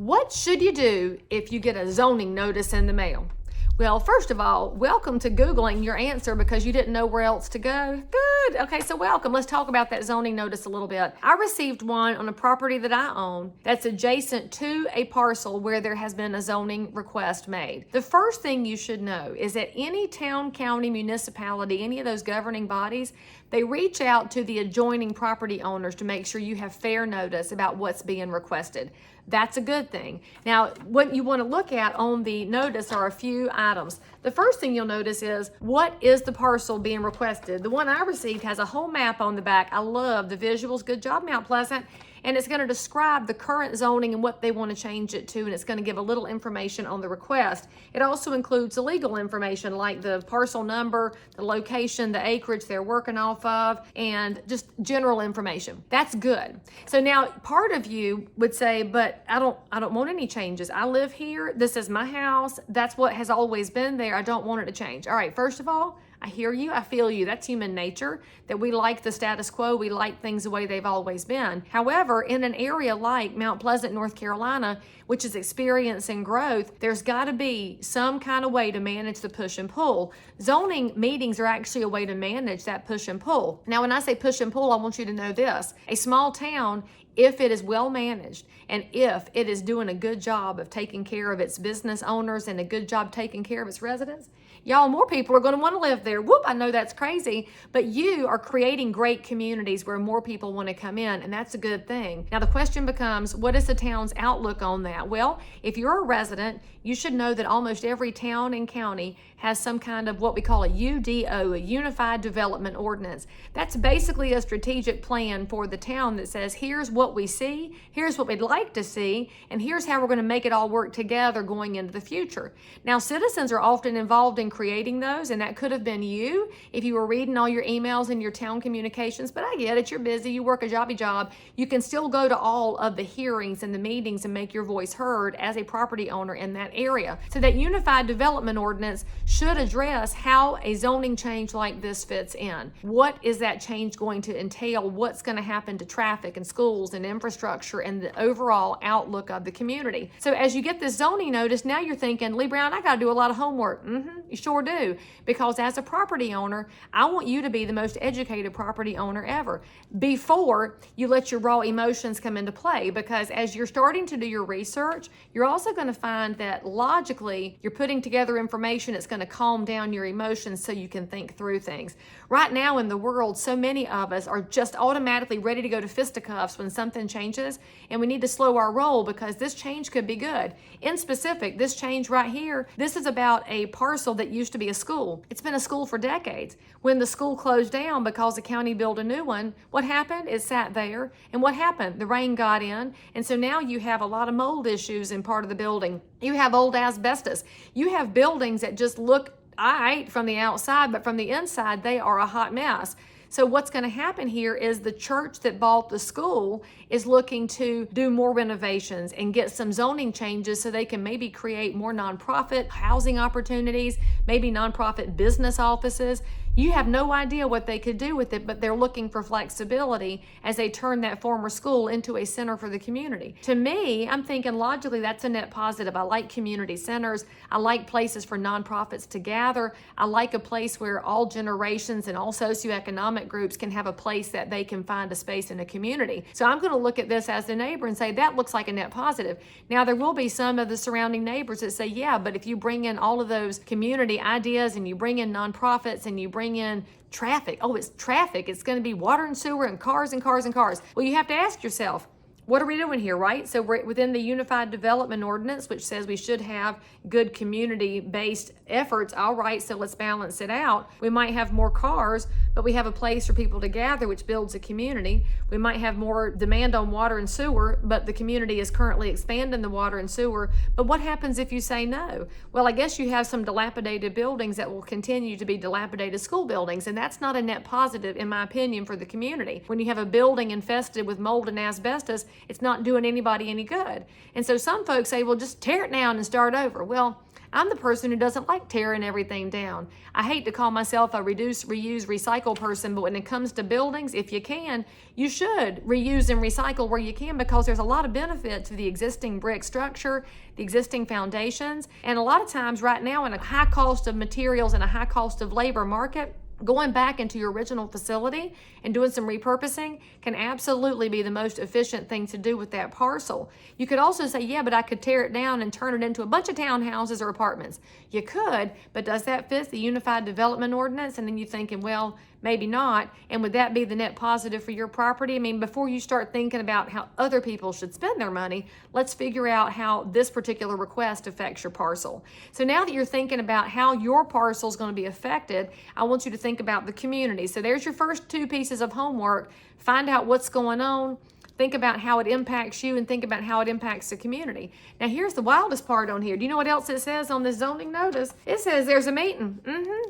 What should you do if you get a zoning notice in the mail? Well, first of all, welcome to Googling your answer because you didn't know where else to go. Good. Okay, so welcome. Let's talk about that zoning notice a little bit. I received one on a property that I own that's adjacent to a parcel where there has been a zoning request made. The first thing you should know is that any town, county, municipality, any of those governing bodies, they reach out to the adjoining property owners to make sure you have fair notice about what's being requested. That's a good thing. Now, what you want to look at on the notice are a few items. The first thing you'll notice is, what is the parcel being requested? The one I received has a whole map on the back. I love the visuals. Good job, Mount Pleasant. And it's going to describe the current zoning and what they want to change it to, and it's going to give a little information on the request. It also includes the legal information like the parcel number, the location, the acreage they're working off of, and just general information. That's good. So now part of you would say, but I don't want any changes. I live here. This is my house. That's what has always been there. I don't want it to change. All right, first of all, I hear you, I feel you. That's human nature, that we like the status quo, we like things the way they've always been. However, in an area like Mount Pleasant, North Carolina, which is experiencing growth, there's gotta be some kind of way to manage the push and pull. Zoning meetings are actually a way to manage that push and pull. Now, when I say push and pull, I want you to know this. A small town, if it is well managed and if it is doing a good job of taking care of its business owners and a good job taking care of its residents, y'all, more people are going to want to live there. Whoop, I know that's crazy, but you are creating great communities where more people want to come in, and that's a good thing. Now, the question becomes, what is the town's outlook on that? Well, if you're a resident, you should know that almost every town and county has some kind of what we call a UDO, a Unified Development Ordinance. That's basically a strategic plan for the town that says, here's what we see, here's what we'd like to see, and here's how we're going to make it all work together going into the future. Now, citizens are often involved in creating those, and that could have been you if you were reading all your emails and your town communications, but I get it, you're busy, you work a jobby job. You can still go to all of the hearings and the meetings and make your voice heard as a property owner in that area. So that Unified Development Ordinance should address how a zoning change like this fits in. What is that change going to entail? What's going to happen to traffic and schools and infrastructure and the overall outlook of the community? So as you get this zoning notice, now you're thinking, Lee Brown, I got to do a lot of homework. You sure do, because as a property owner, I want you to be the most educated property owner ever before you let your raw emotions come into play, because as you're starting to do your research, you're also going to find that logically you're putting together information that's going to calm down your emotions so you can think through things. Right now in the world, so many of us are just automatically ready to go to fisticuffs when something changes, and we need to slow our roll because this change could be good. In specific, this change right here, this is about a parcel that used to be a school. It's been a school for decades. When the school closed down because the county built a new one, what happened? It sat there, and what happened? The rain got in, and so now you have a lot of mold issues in part of the building. You have old asbestos. You have buildings that just look all right from the outside, but from the inside, they are a hot mess. So what's going to happen here is the church that bought the school is looking to do more renovations and get some zoning changes so they can maybe create more nonprofit housing opportunities, maybe nonprofit business offices. You have no idea what they could do with it, but they're looking for flexibility as they turn that former school into a center for the community. To me, I'm thinking logically that's a net positive. I like community centers. I like places for nonprofits to gather. I like a place where all generations and all socioeconomic groups can have a place that they can find a space in a community. So I'm going to look at this as a neighbor and say that looks like a net positive. Now, there will be some of the surrounding neighbors that say, yeah, but if you bring in all of those community ideas and you bring in nonprofits and you bring in traffic, oh, it's traffic, it's going to be water and sewer and cars and cars and cars. Well, you have to ask yourself, what are we doing here, right? So we're within the Unified Development Ordinance, which says we should have good community-based efforts. All right, so let's balance it out. We might have more cars, but we have a place for people to gather, which builds a community. We might have more demand on water and sewer, but the community is currently expanding the water and sewer. But what happens if you say no? Well, I guess you have some dilapidated buildings that will continue to be dilapidated school buildings, and that's not a net positive, in my opinion, for the community. When you have a building infested with mold and asbestos, it's not doing anybody any good. And so some folks say, well, just tear it down and start over. Well, I'm the person who doesn't like tearing everything down. I hate to call myself a reduce, reuse, recycle person, but when it comes to buildings, if you can, you should reuse and recycle where you can, because there's a lot of benefit to the existing brick structure, the existing foundations, and a lot of times right now in a high cost of materials and a high cost of labor market, going back into your original facility and doing some repurposing can absolutely be the most efficient thing to do with that parcel. You could also say, yeah, but I could tear it down and turn it into a bunch of townhouses or apartments. You could, but does that fit the Unified Development Ordinance? And then you're thinking, well, maybe not. And would that be the net positive for your property? I mean, before you start thinking about how other people should spend their money, let's figure out how this particular request affects your parcel. So now that you're thinking about how your parcel is going to be affected, I want you to think about the community. So there's your first 2 pieces of homework. Find out what's going on. Think about how it impacts you and think about how it impacts the community. Now, here's the wildest part on here. Do you know what else it says on this zoning notice? It says there's a meeting.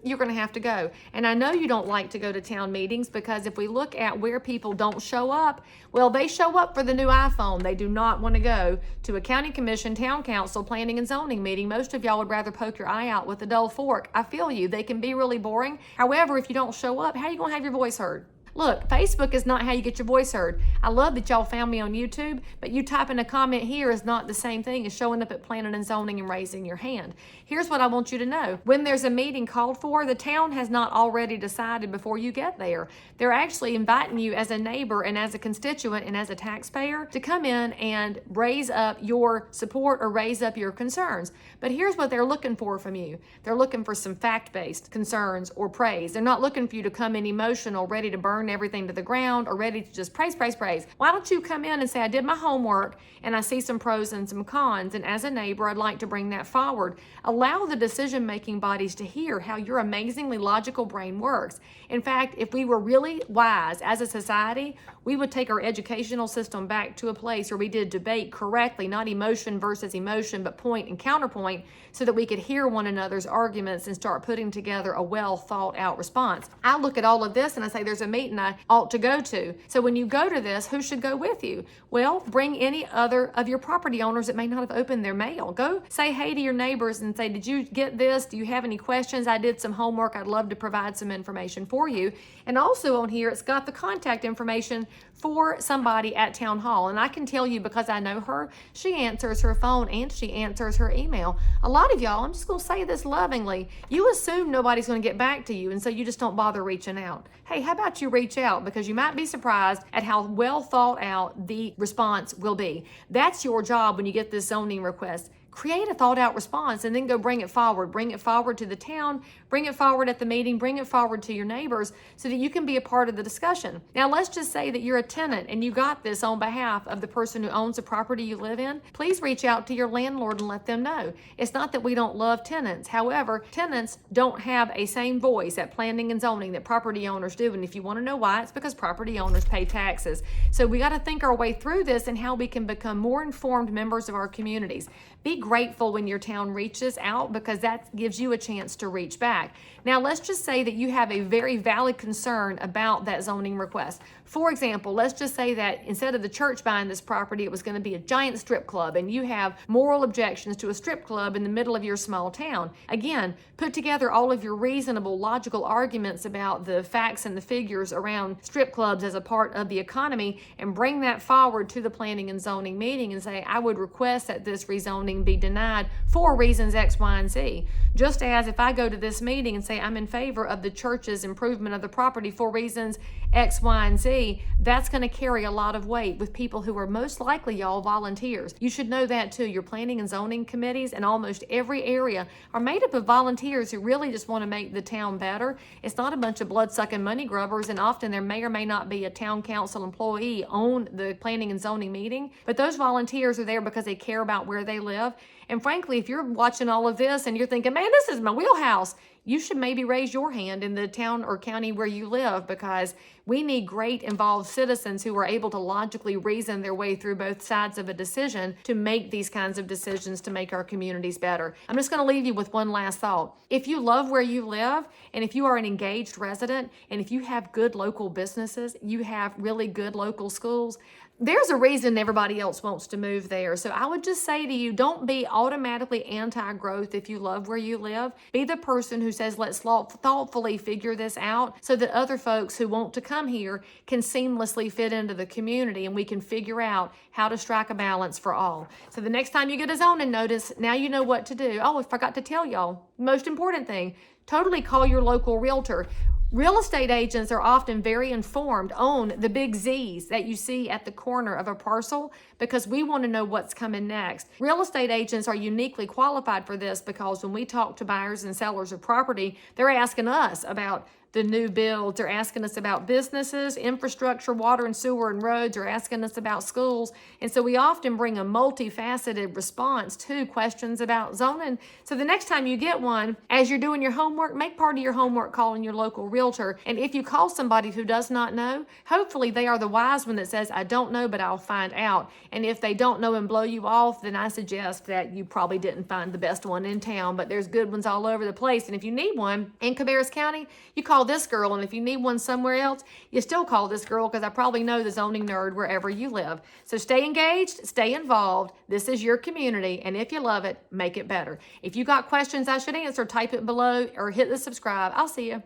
You're going to have to go. And I know you don't like to go to town meetings, because if we look at where people don't show up, well, they show up for the new iPhone. They do not want to go to a county commission, town council, planning and zoning meeting. Most of y'all would rather poke your eye out with a dull fork. I feel you. They can be really boring. However, if you don't show up, how are you going to have your voice heard? Look, Facebook is not how you get your voice heard. I love that y'all found me on YouTube, but you typing a comment here is not the same thing as showing up at planning and zoning and raising your hand. Here's what I want you to know. When there's a meeting called for, the town has not already decided before you get there. They're actually inviting you as a neighbor and as a constituent and as a taxpayer to come in and raise up your support or raise up your concerns. But here's what they're looking for from you. They're looking for some fact-based concerns or praise. They're not looking for you to come in emotional, ready to burn everything to the ground or ready to just praise, praise, praise. Why don't you come in and say, I did my homework and I see some pros and some cons, and as a neighbor, I'd like to bring that forward. Allow the decision-making bodies to hear how your amazingly logical brain works. In fact, if we were really wise as a society, we would take our educational system back to a place where we did debate correctly, not emotion versus emotion, but point and counterpoint, so that we could hear one another's arguments and start putting together a well thought out response. I look at all of this and I say, there's a meeting I ought to go to. So when you go to this, who should go with you? Well, bring any other of your property owners that may not have opened their mail. Go say hey to your neighbors and say, did you get this? Do you have any questions? I did some homework. I'd love to provide some information for you. And also on here, it's got the contact information for somebody at town hall. And I can tell you, because I know her, she answers her phone and she answers her email. A lot of y'all, I'm just going to say this lovingly, you assume nobody's going to get back to you, and so you just don't bother reaching out. Hey, how about you reach out, because you might be surprised at how well thought out the response will be. That's your job when you get this zoning request. Create a thought out response and then go bring it forward. Bring it forward to the town, bring it forward at the meeting, bring it forward to your neighbors so that you can be a part of the discussion. Now, let's just say that you're a tenant and you got this on behalf of the person who owns the property you live in. Please reach out to your landlord and let them know. It's not that we don't love tenants. However, tenants don't have a same voice at planning and zoning that property owners do. And if you want to know why, it's because property owners pay taxes. So we got to think our way through this and how we can become more informed members of our communities. Be grateful when your town reaches out, because that gives you a chance to reach back. Now, let's just say that you have a very valid concern about that zoning request. For example, let's just say that instead of the church buying this property, it was going to be a giant strip club, and you have moral objections to a strip club in the middle of your small town. Again, put together all of your reasonable, logical arguments about the facts and the figures around strip clubs as a part of the economy, and bring that forward to the planning and zoning meeting and say, I would request that this rezoning be denied for reasons X, Y, and Z. Just as if I go to this meeting and say I'm in favor of the church's improvement of the property for reasons X, Y, and Z, that's going to carry a lot of weight with people who are most likely, y'all, volunteers. You should know that too. Your planning and zoning committees in almost every area are made up of volunteers who really just want to make the town better. It's not a bunch of blood-sucking money grubbers, and often there may or may not be a town council employee on the planning and zoning meeting, but those volunteers are there because they care about where they live. And frankly, if you're watching all of this and you're thinking, man, this is my wheelhouse, you should maybe raise your hand in the town or county where you live, because we need great involved citizens who are able to logically reason their way through both sides of a decision to make these kinds of decisions to make our communities better. I'm just going to leave you with one last thought. If you love where you live, and if you are an engaged resident, and if you have good local businesses, you have really good local schools, there's a reason everybody else wants to move there. So I would just say to you, don't be automatically anti-growth if you love where you live. Be the person who says, let's thoughtfully figure this out so that other folks who want to come here can seamlessly fit into the community and we can figure out how to strike a balance for all. So the next time you get a zoning notice, now you know what to do. Oh, I forgot to tell y'all, most important thing, totally call your local realtor. Real estate agents are often very informed on the big Z's that you see at the corner of a parcel because we want to know what's coming next. Real estate agents are uniquely qualified for this because when we talk to buyers and sellers of property, they're asking us about the new builds. They're asking us about businesses, infrastructure, water and sewer and roads. They're asking us about schools. And so we often bring a multifaceted response to questions about zoning. So the next time you get one, as you're doing your homework, make part of your homework calling your local realtor. And if you call somebody who does not know, hopefully they are the wise one that says, I don't know, but I'll find out. And if they don't know and blow you off, then I suggest that you probably didn't find the best one in town, but there's good ones all over the place. And if you need one in Cabarrus County, you call this girl, and if you need one somewhere else, you still call this girl because I probably know the zoning nerd wherever you live. So stay engaged, stay involved. This is your community, and if you love it, make it better. If you got questions I should answer, type it below or hit the subscribe. I'll see you.